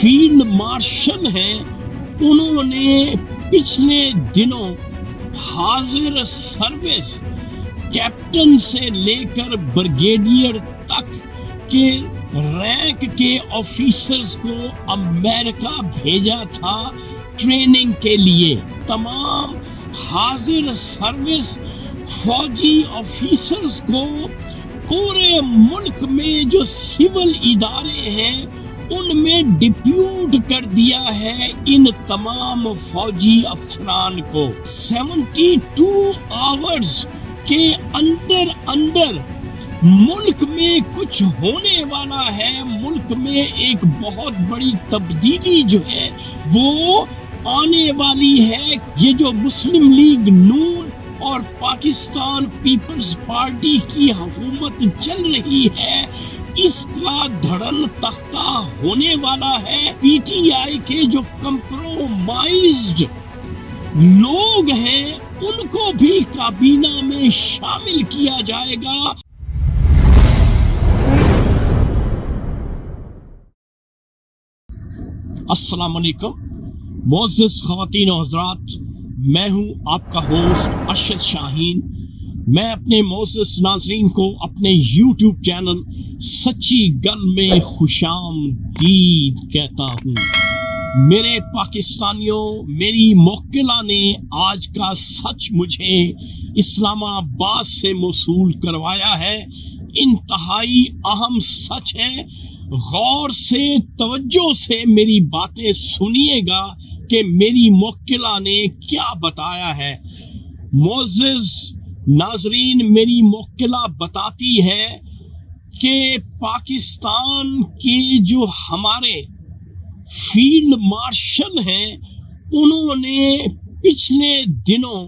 Field marshal ہیں، انہوں نے پچھلے دنوں حاضر سروس کیپٹن سے لے کر بریگیڈیئر تک کے رینک کے آفیسرز کو امریکہ بھیجا تھا ٹریننگ کے لیے۔ تمام حاضر سروس فوجی آفیسرز کو پورے ملک میں جو سول ادارے ہیں ان میں ڈپیوٹ کر دیا ہے ان تمام فوجی افسران کو۔ 72 آورز کے اندر ملک میں کچھ ہونے والا ہے، ملک میں ایک بہت بڑی تبدیلی جو ہے وہ آنے والی ہے۔ یہ جو مسلم لیگ نون اور پاکستان پیپلز پارٹی کی حکومت چل رہی ہے، اس کا دھڑن تختہ ہونے والا ہے۔ پی ٹی آئی کے جو کمپرومائزڈ لوگ ہیں ان کو بھی کابینہ میں شامل کیا جائے گا۔ السلام علیکم معزز خواتین و حضرات، میں ہوں آپ کا ہوسٹ ارشد شاہین۔ میں اپنے معزز ناظرین کو اپنے یوٹیوب چینل سچی گل میں خوش آمدید کہتا ہوں۔ میرے پاکستانیوں، میری موکلہ نے آج کا سچ مجھے اسلام آباد سے موصول کروایا ہے۔ انتہائی اہم سچ ہے، غور سے توجہ سے میری باتیں سنیے گا کہ میری موکلہ نے کیا بتایا ہے۔ معزز ناظرین، میری موکلہ بتاتی ہے کہ پاکستان کے جو ہمارے فیلڈ مارشل ہیں انہوں نے پچھلے دنوں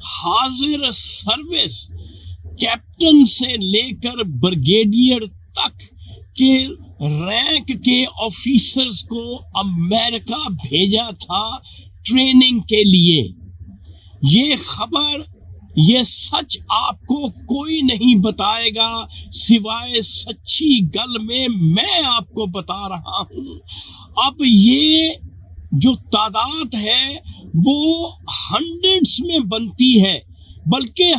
حاضر سروس کیپٹن سے لے کر بریگیڈیئر تک کے رینک کے آفیسرز کو امریکہ بھیجا تھا ٹریننگ کے لیے۔ یہ خبر، یہ سچ آپ کو کوئی نہیں بتائے گا سوائے سچی گل میں آپ کو بتا رہا ہوں۔ اب یہ جو تعداد ہے وہ ہنڈریڈز میں بنتی ہے، بلکہ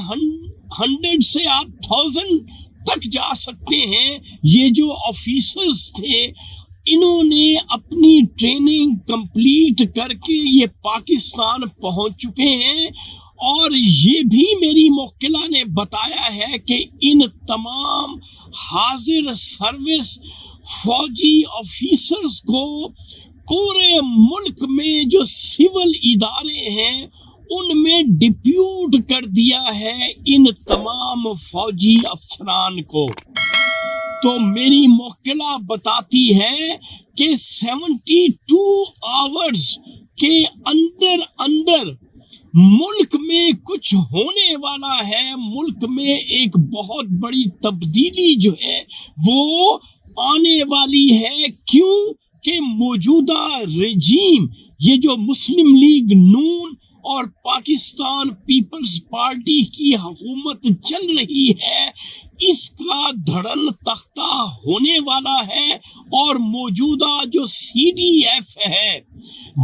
100 سے آپ 1000 تک جا سکتے ہیں۔ یہ جو آفیسرز تھے انہوں نے اپنی ٹریننگ کمپلیٹ کر کے یہ پاکستان پہنچ چکے ہیں، اور یہ بھی میری موکلہ نے بتایا ہے کہ ان تمام حاضر سروس فوجی آفیسرز کو پورے ملک میں جو سول ادارے ہیں ان میں ڈپیوٹ کر دیا ہے ان تمام فوجی افسران کو۔ تو میری موکلہ بتاتی ہے کہ 72 آورز کے اندر ملک میں کچھ ہونے والا ہے، ملک میں ایک بہت بڑی تبدیلی جو ہے وہ آنے والی ہے۔ کیوں کہ موجودہ رجیم، یہ جو مسلم لیگ نون اور پاکستان پیپلز پارٹی کی حکومت چل رہی ہے، اس کا دھڑن تختہ ہونے والا ہے، اور موجودہ جو سی ڈی ایف ہے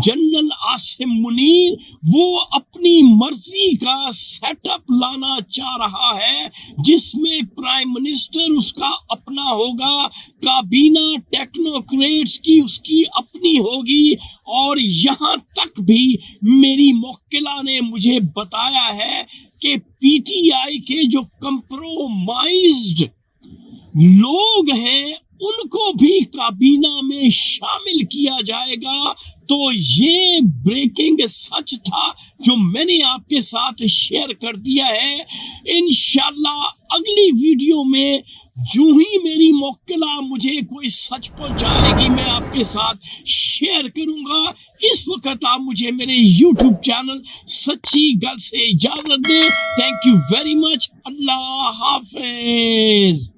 جنرل عاصم منیر، وہ اپنی مرضی کا سیٹ اپ لانا چاہ رہا ہے جس میں پرائم منسٹر اس کا اپنا ہوگا، کابینہ ٹیکنوکریٹس کی اس کی اپنی ہوگی، اور یہاں تک بھی میری موکلہ نے مجھے بتایا ہے کہ پی ٹی آئی کے جو کمپرومائزڈ لوگ ہیں ان کو بھی کابینہ میں شامل کیا جائے گا۔ تو یہ بریکنگ سچ تھا جو میں نے آپ کے ساتھ شیئر کر دیا ہے۔ انشاءاللہ اگلی ویڈیو میں جو ہی میری موکلہ مجھے کوئی سچ پہنچائے گی میں آپ کے ساتھ شیئر کروں گا۔ اس وقت آپ مجھے میرے یوٹیوب چینل سچی گل سے اجازت دیں۔ Thank you very much. اللہ حافظ۔